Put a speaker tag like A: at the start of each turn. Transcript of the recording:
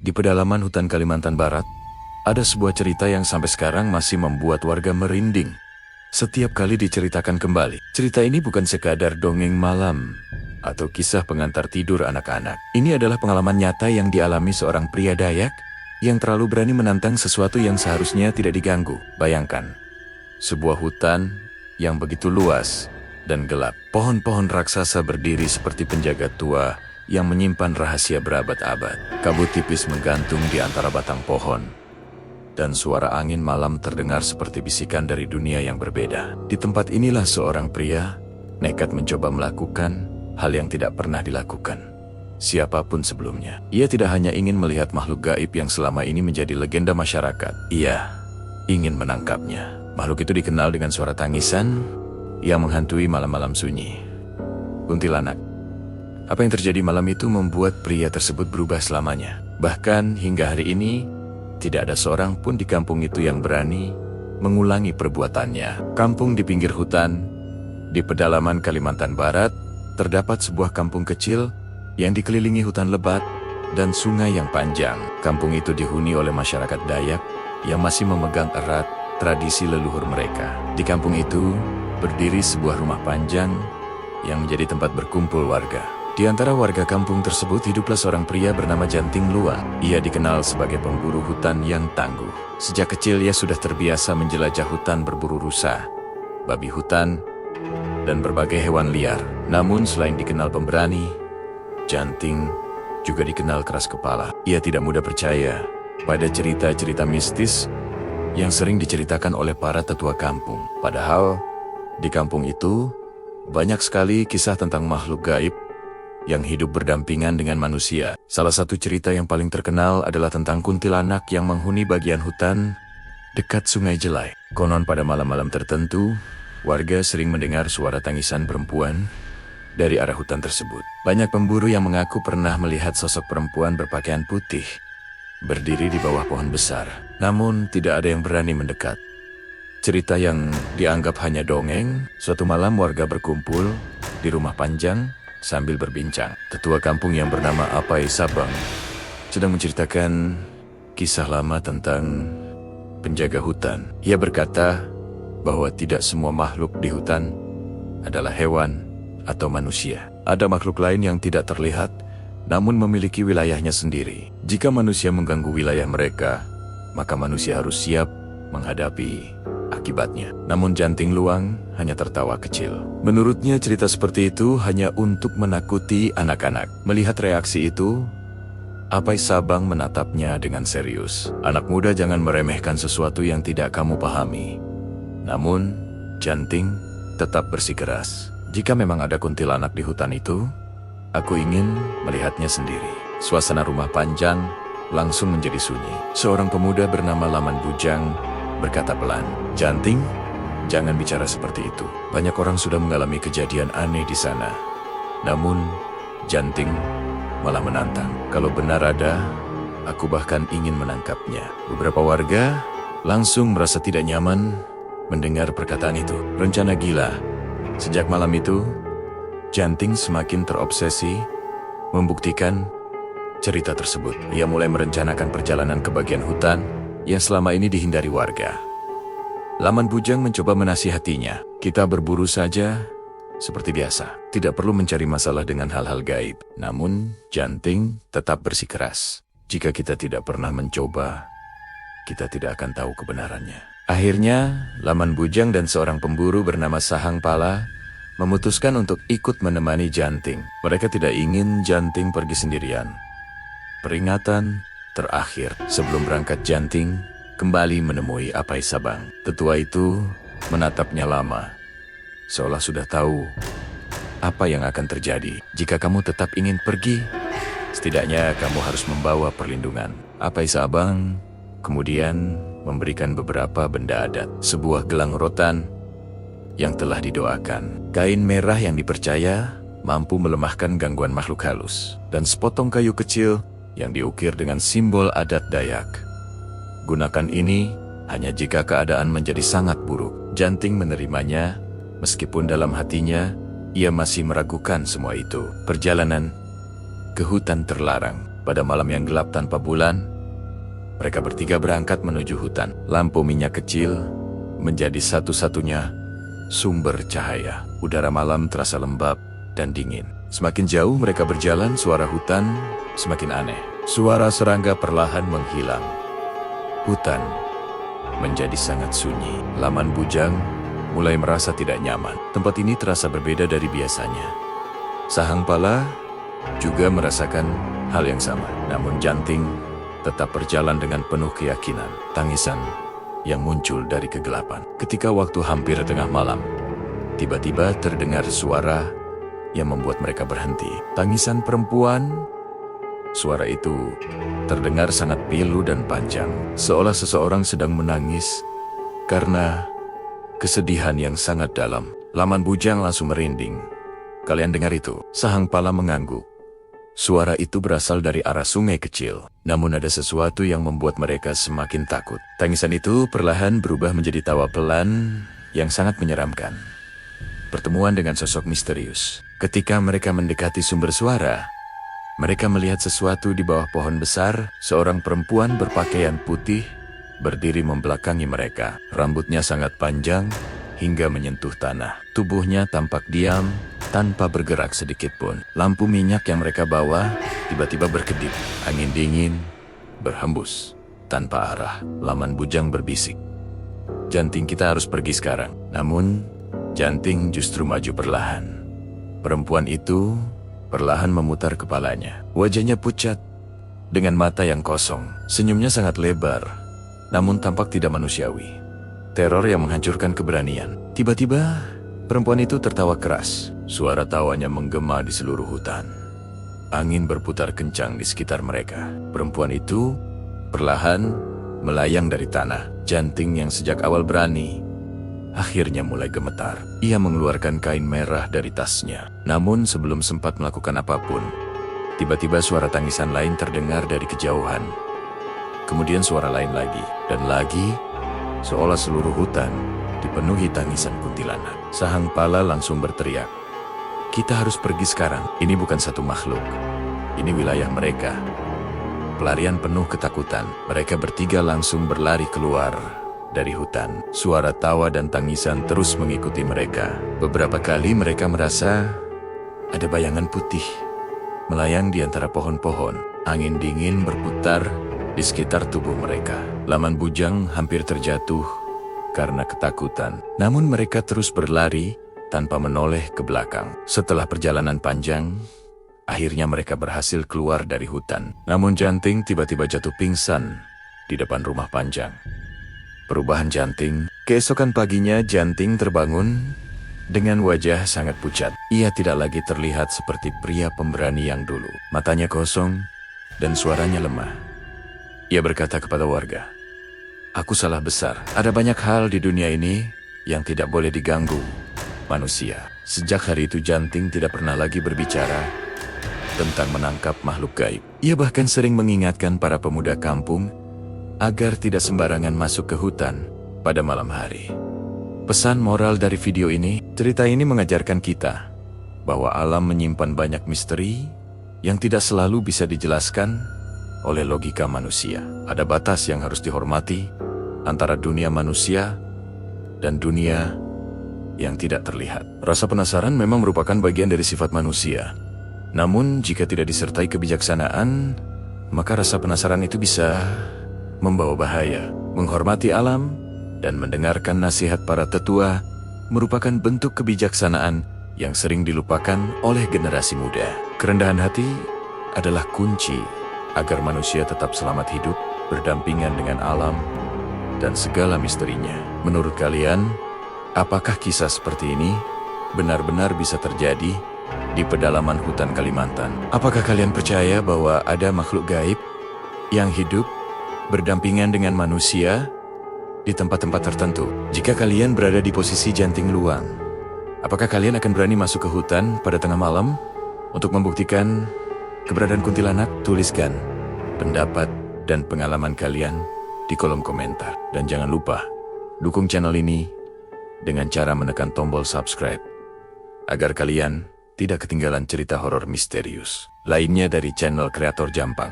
A: Di pedalaman hutan Kalimantan Barat, ada sebuah cerita yang sampai sekarang masih membuat warga merinding. Setiap kali diceritakan kembali, cerita ini bukan sekadar dongeng malam atau kisah pengantar tidur anak-anak. Ini adalah pengalaman nyata yang dialami seorang pria Dayak yang terlalu berani menantang sesuatu yang seharusnya tidak diganggu. Bayangkan, sebuah hutan yang begitu luas dan gelap. Pohon-pohon raksasa berdiri seperti penjaga tua yang menyimpan rahasia berabad-abad. Kabut tipis menggantung di antara batang pohon, dan suara angin malam terdengar seperti bisikan dari dunia yang berbeda. Di tempat inilah seorang pria nekat mencoba melakukan hal yang tidak pernah dilakukan siapapun sebelumnya. Ia tidak hanya ingin melihat makhluk gaib yang selama ini menjadi legenda masyarakat. Ia ingin menangkapnya. Makhluk itu dikenal dengan suara tangisan yang menghantui malam-malam sunyi. Kuntilanak. Apa yang terjadi malam itu membuat pria tersebut berubah selamanya. Bahkan hingga hari ini, tidak ada seorang pun di kampung itu yang berani mengulangi perbuatannya. Kampung di pinggir hutan, di pedalaman Kalimantan Barat, terdapat sebuah kampung kecil yang dikelilingi hutan lebat dan sungai yang panjang. Kampung itu dihuni oleh masyarakat Dayak yang masih memegang erat tradisi leluhur mereka. Di kampung itu, berdiri sebuah rumah panjang yang menjadi tempat berkumpul warga. Di antara warga kampung tersebut hiduplah seorang pria bernama Janting Luang. Ia dikenal sebagai pemburu hutan yang tangguh. Sejak kecil ia sudah terbiasa menjelajah hutan berburu rusa, babi hutan, dan berbagai hewan liar. Namun selain dikenal pemberani, Janting juga dikenal keras kepala. Ia tidak mudah percaya pada cerita-cerita mistis yang sering diceritakan oleh para tetua kampung. Padahal di kampung itu banyak sekali kisah tentang makhluk gaib yang hidup berdampingan dengan manusia. Salah satu cerita yang paling terkenal adalah tentang kuntilanak yang menghuni bagian hutan dekat Sungai Jelai. Konon pada malam-malam tertentu, warga sering mendengar suara tangisan perempuan dari arah hutan tersebut. Banyak pemburu yang mengaku pernah melihat sosok perempuan berpakaian putih berdiri di bawah pohon besar. Namun tidak ada yang berani mendekat. Cerita yang dianggap hanya dongeng, suatu malam warga berkumpul di rumah panjang sambil berbincang. Tetua kampung yang bernama Apai Sabang sedang menceritakan kisah lama tentang penjaga hutan. Ia berkata bahwa tidak semua makhluk di hutan adalah hewan atau manusia. Ada makhluk lain yang tidak terlihat, namun memiliki wilayahnya sendiri. Jika manusia mengganggu wilayah mereka, maka manusia harus siap menghadapi akibatnya. Namun Janting Luang hanya tertawa kecil. Menurutnya cerita seperti itu hanya untuk menakuti anak-anak. Melihat reaksi itu, Apai Sabang menatapnya dengan serius. Anak muda, jangan meremehkan sesuatu yang tidak kamu pahami. Namun, Janting tetap bersikeras. Jika memang ada kuntilanak di hutan itu, aku ingin melihatnya sendiri. Suasana rumah panjang langsung menjadi sunyi. Seorang pemuda bernama Laman Bujang berkata pelan, "Janting, jangan bicara seperti itu. Banyak orang sudah mengalami kejadian aneh di sana." Namun, Janting malah menantang. "Kalau benar ada, aku bahkan ingin menangkapnya." Beberapa warga langsung merasa tidak nyaman mendengar perkataan itu. Rencana gila. Sejak malam itu, Janting semakin terobsesi membuktikan cerita tersebut. Ia mulai merencanakan perjalanan ke bagian hutan yang selama ini dihindari warga. Laman Bujang mencoba menasihatinya. "Kita berburu saja seperti biasa. Tidak perlu mencari masalah dengan hal-hal gaib." Namun, Janting tetap bersikeras. "Jika kita tidak pernah mencoba, kita tidak akan tahu kebenarannya." Akhirnya, Laman Bujang dan seorang pemburu bernama Sahang Pala memutuskan untuk ikut menemani Janting. Mereka tidak ingin Janting pergi sendirian. Peringatan terakhir sebelum berangkat, Janting kembali menemui Apai Sabang. Tetua itu menatapnya lama, seolah sudah tahu apa yang akan terjadi. "Jika kamu tetap ingin pergi, setidaknya kamu harus membawa perlindungan." Apai Sabang kemudian memberikan beberapa benda adat. Sebuah gelang rotan yang telah didoakan, kain merah yang dipercaya mampu melemahkan gangguan makhluk halus, dan sepotong kayu kecil yang diukir dengan simbol adat Dayak. Gunakan ini hanya jika keadaan menjadi sangat buruk. Janting menerimanya, meskipun dalam hatinya ia masih meragukan semua itu. Perjalanan ke hutan terlarang Pada malam yang gelap tanpa bulan, mereka bertiga berangkat menuju hutan. Lampu minyak kecil menjadi satu-satunya sumber cahaya. Udara malam terasa lembab dan dingin. Semakin jauh mereka berjalan, suara hutan semakin aneh. Suara serangga perlahan menghilang. Hutan menjadi sangat sunyi. Laman Bujang mulai merasa tidak nyaman. Tempat ini terasa berbeda dari biasanya. Sahang Pala juga merasakan hal yang sama. Namun Janting tetap berjalan dengan penuh keyakinan. Tangisan yang muncul dari kegelapan. Ketika waktu hampir tengah malam, tiba-tiba terdengar suara yang membuat mereka berhenti. Tangisan perempuan. Suara itu terdengar sangat pilu dan panjang, seolah seseorang sedang menangis karena kesedihan yang sangat dalam. Laman Bujang langsung merinding. Kalian dengar itu? Sahang Pala mengangguk. Suara itu berasal dari arah sungai kecil, namun ada sesuatu yang membuat mereka semakin takut. Tangisan itu perlahan berubah menjadi tawa pelan yang sangat menyeramkan. Pertemuan dengan sosok misterius. Ketika mereka mendekati sumber suara, mereka melihat sesuatu di bawah pohon besar. Seorang perempuan berpakaian putih berdiri membelakangi mereka. Rambutnya sangat panjang hingga menyentuh tanah. Tubuhnya tampak diam, tanpa bergerak sedikit pun. Lampu minyak yang mereka bawa tiba-tiba berkedip. Angin dingin berhembus tanpa arah. Laman Bujang berbisik, "Janting, kita harus pergi sekarang." Namun Janting justru maju perlahan. Perempuan itu perlahan memutar kepalanya. Wajahnya pucat dengan mata yang kosong. Senyumnya sangat lebar, namun tampak tidak manusiawi. Teror yang menghancurkan keberanian. Tiba-tiba perempuan itu tertawa keras. Suara tawanya menggema di seluruh hutan. Angin berputar kencang di sekitar mereka. Perempuan itu perlahan melayang dari tanah. Janting yang sejak awal berani akhirnya mulai gemetar. Ia mengeluarkan kain merah dari tasnya. Namun sebelum sempat melakukan apapun, tiba-tiba suara tangisan lain terdengar dari kejauhan. Kemudian suara lain lagi dan lagi, seolah seluruh hutan dipenuhi tangisan kuntilanak. Sahang Pala langsung berteriak, "Kita harus pergi sekarang. Ini bukan satu makhluk. Ini wilayah mereka." Pelarian penuh ketakutan. Mereka bertiga langsung berlari keluar dari hutan. Suara tawa dan tangisan terus mengikuti mereka. Beberapa kali mereka merasa ada bayangan putih melayang di antara pohon-pohon. Angin dingin berputar di sekitar tubuh mereka. Laman Bujang hampir terjatuh karena ketakutan. Namun mereka terus berlari tanpa menoleh ke belakang. Setelah perjalanan panjang, akhirnya mereka berhasil keluar dari hutan. Namun Janting tiba-tiba jatuh pingsan di depan rumah Panjang. Perubahan Janting. Keesokan paginya Janting terbangun dengan wajah sangat pucat. Ia tidak lagi terlihat seperti pria pemberani yang dulu. Matanya kosong dan suaranya lemah. Ia berkata kepada warga, "Aku salah besar. Ada banyak hal di dunia ini yang tidak boleh diganggu manusia." Sejak hari itu Janting tidak pernah lagi berbicara tentang menangkap makhluk gaib. Ia bahkan sering mengingatkan para pemuda kampung agar tidak sembarangan masuk ke hutan pada malam hari. Pesan moral dari video ini, cerita ini mengajarkan kita bahwa alam menyimpan banyak misteri yang tidak selalu bisa dijelaskan oleh logika manusia. Ada batas yang harus dihormati antara dunia manusia dan dunia yang tidak terlihat. Rasa penasaran memang merupakan bagian dari sifat manusia. Namun jika tidak disertai kebijaksanaan, maka rasa penasaran itu bisa membawa bahaya. Menghormati alam dan mendengarkan nasihat para tetua merupakan bentuk kebijaksanaan yang sering dilupakan oleh generasi muda. Kerendahan hati adalah kunci agar manusia tetap selamat hidup, berdampingan dengan alam dan segala misterinya. Menurut kalian, apakah kisah seperti ini benar-benar bisa terjadi di pedalaman hutan Kalimantan? Apakah kalian percaya bahwa ada makhluk gaib yang hidup berdampingan dengan manusia di tempat-tempat tertentu? Jika kalian berada di posisi Janting Luang, apakah kalian akan berani masuk ke hutan pada tengah malam untuk membuktikan keberadaan kuntilanak? Tuliskan pendapat dan pengalaman kalian di kolom komentar. Dan jangan lupa, dukung channel ini dengan cara menekan tombol subscribe, agar kalian tidak ketinggalan cerita horor misterius lainnya dari channel kreator Jampang.